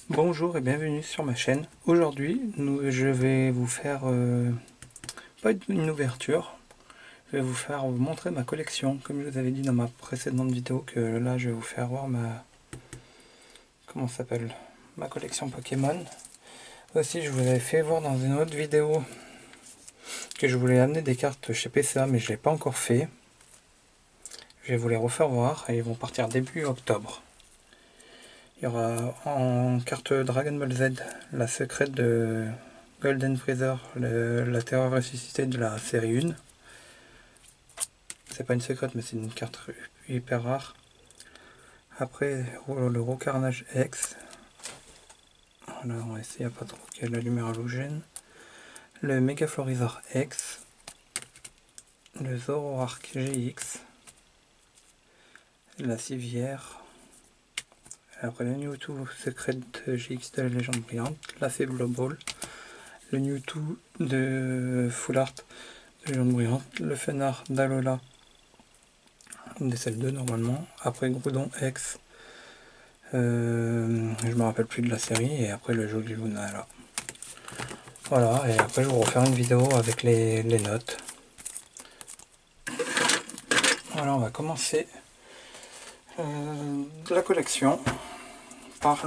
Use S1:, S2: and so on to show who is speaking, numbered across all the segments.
S1: Bonjour et bienvenue sur ma chaîne. Aujourd'hui, je vais vous faire pas une ouverture, je vais vous montrer ma collection. Comme je vous avais dit dans ma précédente vidéo, que là je vais vous faire voir comment ça s'appelle, ma collection Pokémon. Aussi, je vous avais fait voir dans une autre vidéo que je voulais amener des cartes chez PCA, mais je l'ai pas encore fait. Je vais vous les refaire voir et ils vont partir début octobre. Il y aura en carte Dragon Ball Z la secrète de Golden Freezer, la terreur ressuscitée de la série 1. C'est pas une secrète, mais c'est une carte hyper rare. Après, le Raw Carnage X. Voilà, on va essayer à pas trop qu'il y ait la lumière halogène. Le Mega Florizor X. Le Zoroark GX. La Civière. Après le Mewtwo Secret GX de la légende brillante. La Faible Ball. Le Mewtwo de Full Art de légende brillante. Le Fenard d'Alola. Des celles 2 normalement. Après Groudon X. Je me rappelle plus de la série. Et après le joli Luna là. Voilà, et après je vais vous refaire une vidéo avec les notes. Voilà, on va commencer la collection par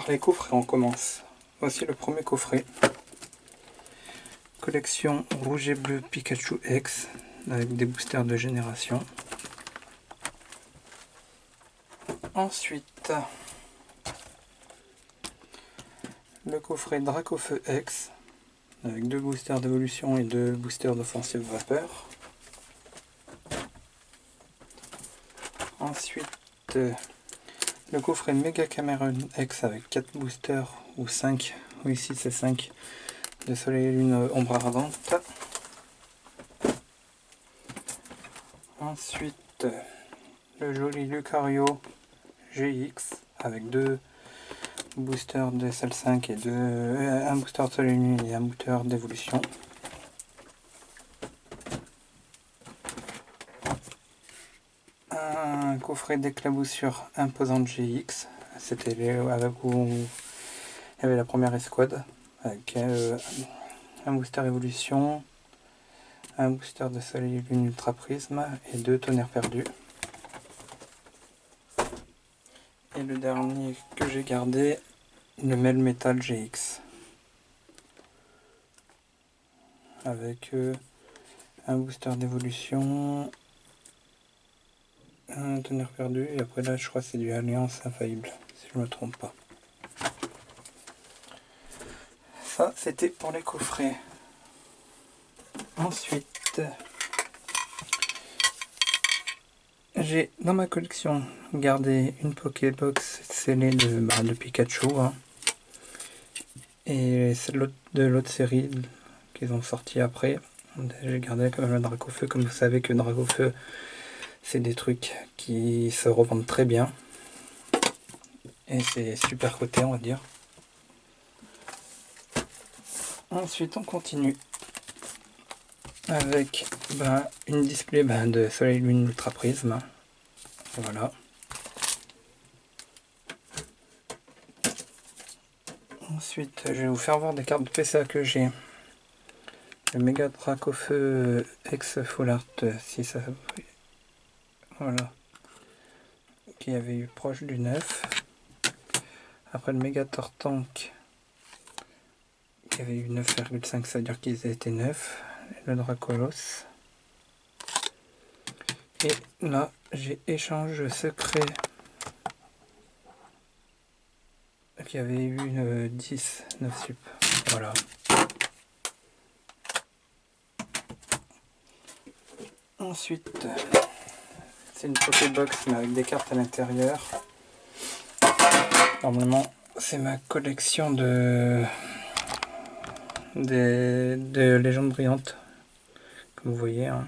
S1: les coffrets. On commence. Voici le premier coffret. Collection rouge et bleu Pikachu X avec des boosters de génération. Ensuite, le coffret Dracofeu X avec 2 boosters d'évolution et 2 boosters d'offensive vapeur. Ensuite, le coffret Mega Cameron X avec 4 boosters ou 5, ou ici c'est 5, de Soleil et Lune Ombre Ardente. Ensuite, le joli Lucario GX avec 2 boosters de SL5 et un booster de Soleil et Lune et un booster d'évolution. Un coffret d'éclaboussure imposante GX, c'était avec où il y avait la première escouade, avec un booster évolution, un booster de Soleil et Lune Ultra Prisme et 2 tonnerres perdus. Et le dernier que j'ai gardé, le Melmetal GX, avec un booster d'évolution, un tonnerre perdu, et après là je crois que c'est du Alliance Infaillible, si je me trompe pas. Ça c'était pour les coffrets. Ensuite, j'ai dans ma collection gardé une Pokébox scellée de Pikachu, hein, et celle de l'autre série qu'ils ont sorti après. J'ai gardé quand même le Dracofeu, comme vous savez que Dracofeu c'est des trucs qui se revendent très bien et c'est super coté, on va dire. Ensuite on continue avec une display de Soleil Lune Ultra Prisme. Voilà. Ensuite, je vais vous faire voir des cartes de PCA que j'ai. Le Mega Dracofeu X Full Art 6. Voilà. Qui avait eu proche du 9. Après le Mega Tortank qui avait eu 9,5, ça veut dire qu'ils étaient 9. Le Dracolos. Et là, j'ai échange secret qui avait eu une 10, 9 sup. Voilà. Ensuite, c'est une Pokébox mais avec des cartes à l'intérieur. Normalement, c'est ma collection de légendes brillantes. Comme vous voyez, hein.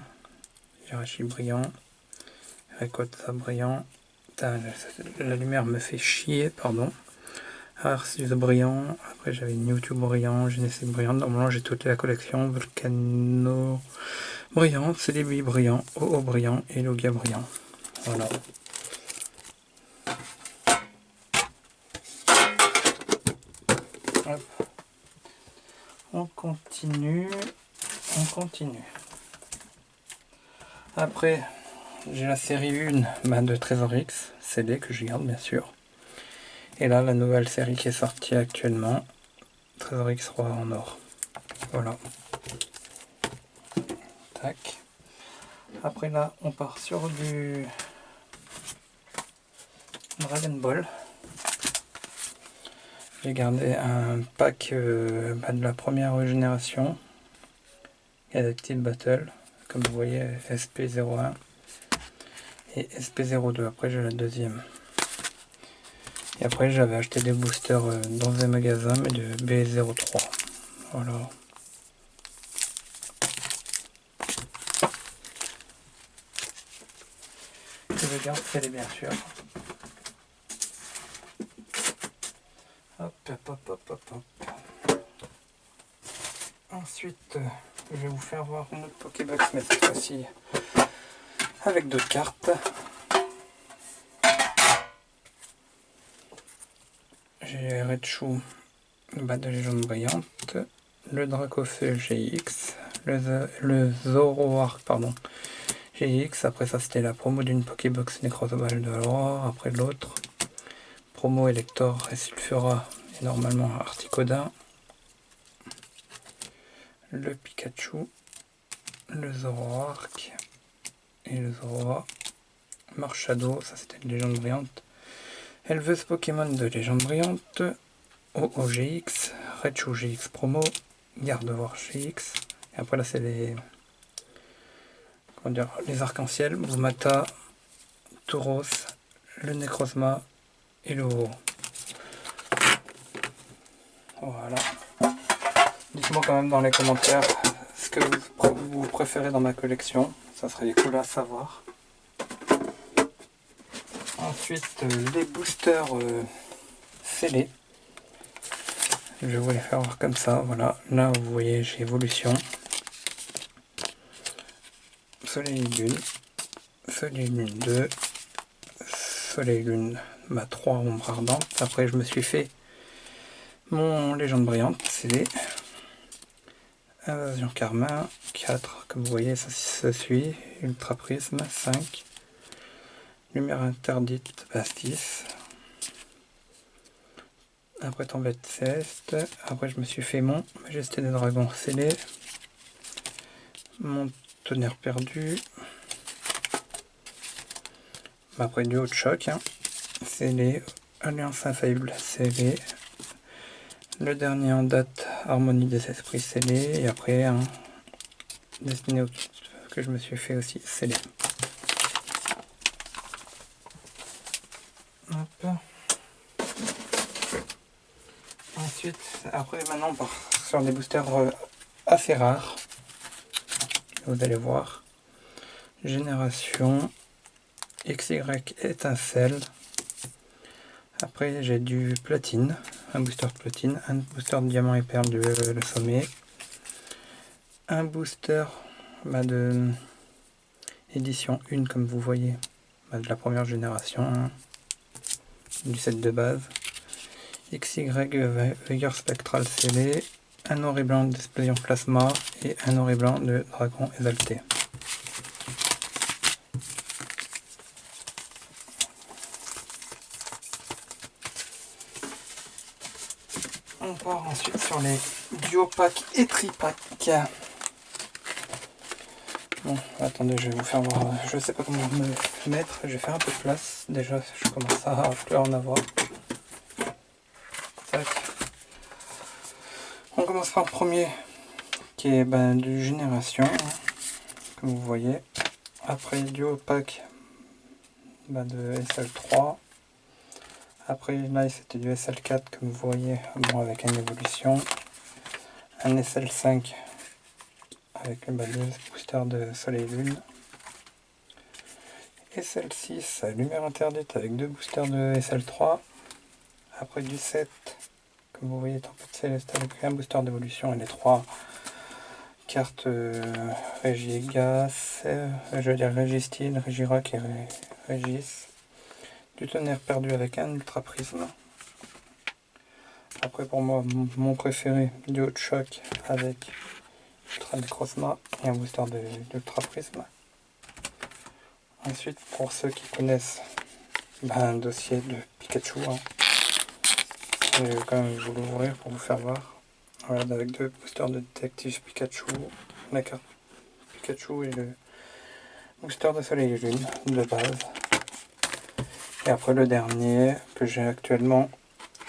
S1: Jirachi brillant, Rayquaza brillant. La lumière me fait chier, pardon. Arceus brillant, après j'avais Mewtwo brillant, Genesect brillant. Normalement j'ai toute la collection. Volcano brillant, Celebi brillant, Oo brillant et Logia brillant. Voilà. Hop. On continue. On continue. Après, j'ai la série 1 de Trésor X, CD que je garde bien sûr. Et là, la nouvelle série qui est sortie actuellement, Trésor X Roi en or. Voilà. Tac. Après là, on part sur du Dragon Ball. J'ai gardé un pack de la première génération, Galactic Battle, comme vous voyez, SP01 et SP02. Après j'ai la deuxième. Et après j'avais acheté des boosters dans un magasin, mais de B03. Voilà. Je garde celle bien sûr. Hop, hop, hop, hop, hop, hop. Ensuite, je vais vous faire voir une autre Pokébox, mais cette fois-ci avec d'autres cartes. J'ai Raichu de Légende Brillante, le Dracofeu GX, le Zoroark GX. Après ça c'était la promo d'une Pokébox Necrozball de l'Aurore. Après l'autre promo Elector et Sulfura et normalement Articoda, le Pikachu, le Zoroark et le Zoroark, Marshado, ça c'était de Légende Brillante, éleveuse Pokémon de Légende Brillante, OOGX, Raichu GX promo, Gardevoir GX, et après là c'est les arcs-en-ciel, Bumata, Tauros, le Necrozma et le Ho. Voilà. Dites-moi quand même dans les commentaires ce que vous préférez dans ma collection, ça serait cool à savoir. Ensuite les boosters scellés. Je vais vous les faire voir comme ça. Voilà, là vous voyez j'ai Évolution, Soleil Lune, Soleil Lune 2, Soleil Lune 3 ombre ardente. Après je me suis fait mon Légende Brillante CD, Invasion Carmin 4, comme vous voyez ça se suit, Ultra Prisme 5, Lumière Interdite 6. Après Tempête Céleste. Après je me suis fait mon Majesté des Dragons scellé, mon Tonnerre Perdu. Après du haut de choc, hein, scellé, Alliance Infaillible scellé, le dernier en date Harmonie des Esprits scellé, et après un Destiné que je me suis fait aussi scellé. Hop. Ensuite, après maintenant on part sur des boosters assez rares. Vous allez voir. Génération XY étincelle. Après j'ai du platine, un booster de platine, un booster de diamant et perle du le sommet, un booster de édition 1 comme vous voyez, de la première génération, hein, du set de base, XY Vigueur Spectral scellé, un noir et blanc d'Explosion Plasma et un noir et blanc de Dragon Exalté. On part ensuite sur les duo pack et tripack. Bon, attendez, je vais vous faire voir. Je sais pas comment me mettre. Je vais faire un peu de place. Déjà, je commence à plus en avoir. Tac. On commence par le premier qui est du Génération, comme vous voyez. Après, duo pack de SL3. Après là c'était du SL4 comme vous voyez, bon, avec une évolution, un SL5 avec le booster de Soleil Lune, SL6 Lumière Interdite avec deux boosters de SL3, après du 7 comme vous voyez Tempête Céleste avec un booster d'évolution et les trois cartes Régigas, je veux dire Régistyle, Régirock et Régis, du Tonnerre Perdu avec un Ultra Prisme. Après pour moi, mon préféré, du Hot Shock avec Ultra Necrozma et un booster d'Ultra Prisme. Ensuite, pour ceux qui connaissent un dossier de Pikachu, hein, je vais quand même vous l'ouvrir pour vous faire voir. Voilà, avec deux boosters de détective Pikachu, la carte Pikachu et le booster de Soleil et Lune de base. Et après le dernier que j'ai actuellement,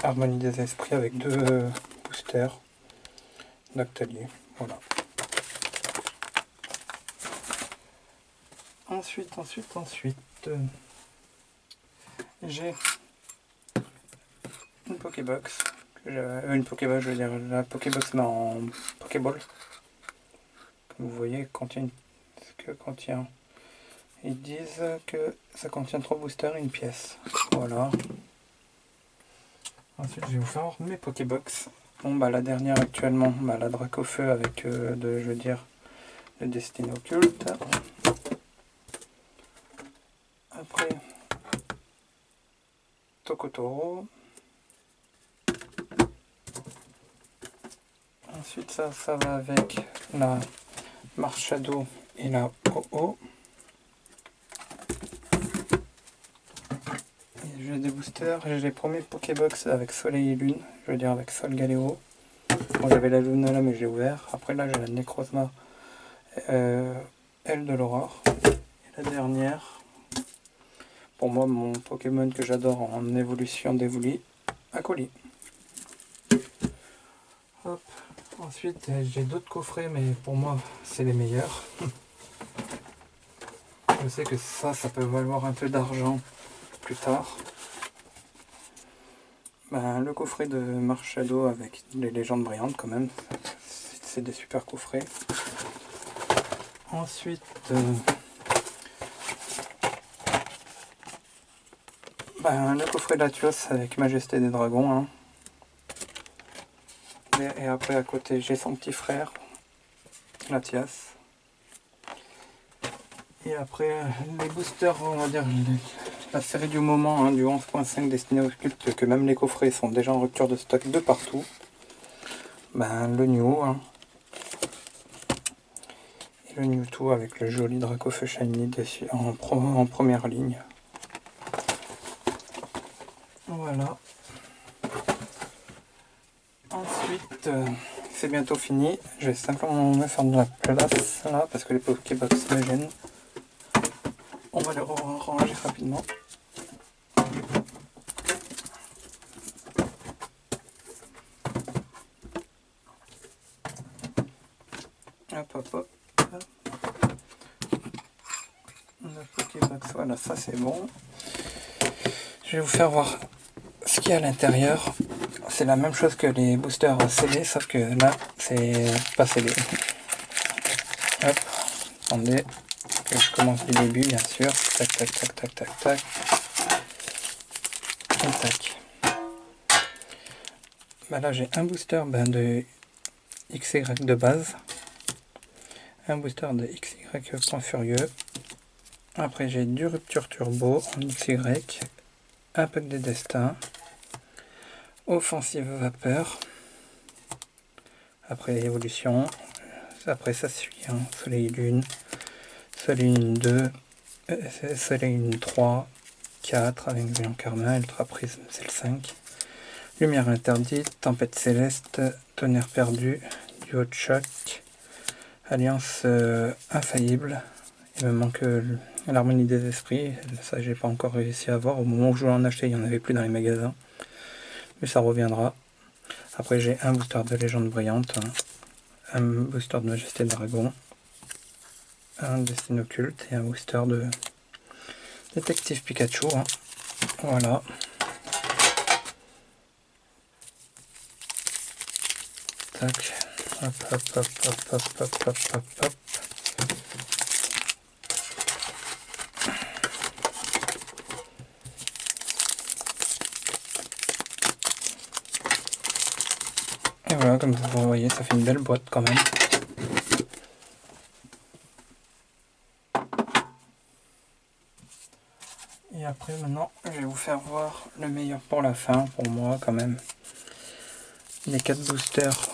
S1: Harmonie des Esprits avec deux boosters d'Octalier. Voilà. Ensuite, j'ai une Pokébox. Une Pokébox, je veux dire, la Pokébox mais en Pokéball. Comme vous voyez, contient ce que contient. Ils disent que ça contient 3 boosters et une pièce. Voilà. Ensuite, je vais vous faire mes Pokébox. Bon, la dernière actuellement, la Dracofeu avec je veux dire, le Destiny Occulte. Après, Tokotoro. Ensuite, ça va avec la Marshado et la OO. J'ai des boosters, j'ai les premiers Pokébox avec Soleil et Lune, je veux dire avec Solgaleo. Bon, j'avais la Lune là, mais je l'ai ouvert. Après, là, j'ai la Necrozma, Aile de l'Aurore. Et la dernière, pour moi, mon Pokémon que j'adore en évolution d'Evoli, Acoly. Hop. Ensuite, j'ai d'autres coffrets, mais pour moi, c'est les meilleurs. Je sais que ça peut valoir un peu d'argent plus tard. Le coffret de Marshado avec les légendes brillantes, quand même, c'est des super coffrets. Ensuite, le coffret Latios avec Majesté des Dragons. Hein. Et après, à côté, j'ai son petit frère, Latias. Et après, les boosters, on va dire, la série du moment, hein, du 11.5 destiné aux cultes, que même les coffrets sont déjà en rupture de stock de partout. Le New, hein. Et le Mewtwo avec le joli Dracofeu Shiny dessus, en première ligne. Voilà. Ensuite, c'est bientôt fini. Je vais simplement me faire de la place là parce que les Pokébox me gênent. On va les ranger rapidement. Hop. La Pokébox, voilà, ça c'est bon. Je vais vous faire voir ce qu'il y a à l'intérieur. C'est la même chose que les boosters scellés, sauf que là, c'est pas scellé. Hop, attendez, que je commence du début, bien sûr. Tac. Et tac. Là, j'ai un booster de XY de base. Un booster de XY Point Furieux. Après, j'ai du Rupture Turbo en XY. Un pack des destins. Offensive Vapeur. Après évolution. Après ça suit hein, Soleil Lune. Soleil Lune 2. Soleil Lune 3. 4 avec Brillant Karma. Ultra Prisme, c'est le 5. Lumière interdite. Tempête céleste. Tonnerre perdu. Du Hot Shock. Alliance infaillible. Il me manque l'harmonie des esprits. Ça, j'ai pas encore réussi à voir. Au moment où je voulais en acheter, il n'y en avait plus dans les magasins. Mais ça reviendra. Après, j'ai un booster de légende brillante. Hein. Un booster de Majesté Dragon. Un Destin Occulte. Et un booster de Détective Pikachu. Hein. Voilà. Tac. Hop. Et voilà, comme vous voyez, ça fait une belle boîte quand même. Et après, maintenant, je vais vous faire voir le meilleur pour la fin, pour moi quand même. les 4 boosters.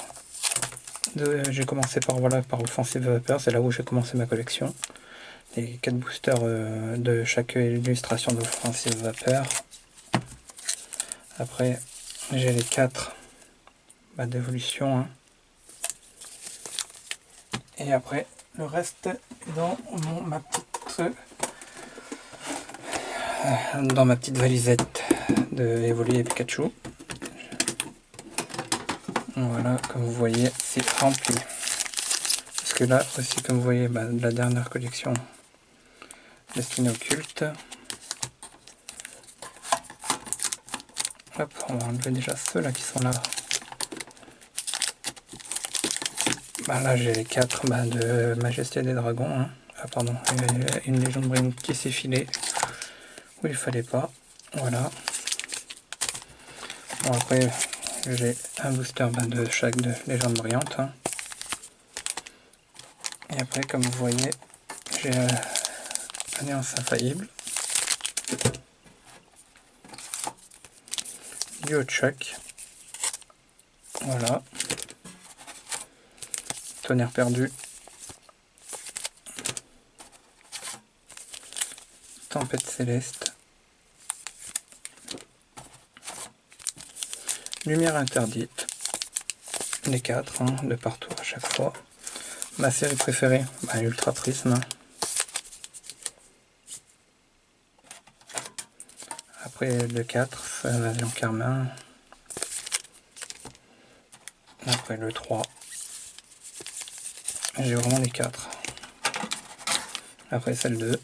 S1: J'ai commencé par l'offensive vapeur, c'est là où j'ai commencé ma collection. Les 4 boosters de chaque illustration d'offensive vapeur. Après, j'ai les 4 d'évolution. Hein. Et après, le reste est dans ma petite valisette de Evoli et Pikachu. Voilà, comme vous voyez, c'est rempli. Parce que là aussi, comme vous voyez, la dernière collection destinée au culte. Hop, on va enlever déjà ceux-là qui sont là. Là, j'ai les 4 de Majesté des Dragons. Hein. Ah, pardon, une Légende brillante qui s'est filée où il fallait pas. Voilà. Bon, après, j'ai un booster de chaque de Légende brillante. Hein. Et après, comme vous voyez, j'ai Alliance infaillible. Duo Chuck. Voilà. Tonnerre perdu. Tempête céleste. Lumière interdite. Les 4, hein, de partout à chaque fois. Ma série préférée, Ultra Prisme. Après le 4, Invasion Carmin. Après le 3. J'ai vraiment les 4. Après celle 2.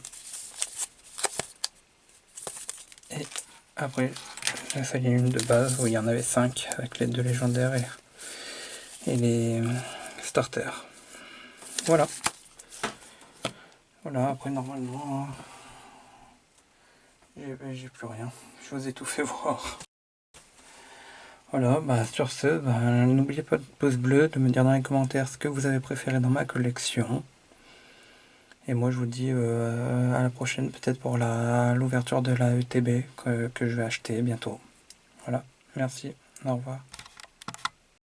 S1: Et après la série 1 de base où il y en avait 5 avec les 2 légendaires et les starters. Voilà. Voilà, après normalement j'ai plus rien. Je vous ai tout fait voir. Voilà, sur ce, n'oubliez pas de pouce bleu, de me dire dans les commentaires ce que vous avez préféré dans ma collection. Et moi je vous dis à la prochaine, peut-être pour l'ouverture de la ETB que je vais acheter bientôt. Voilà, merci, au revoir.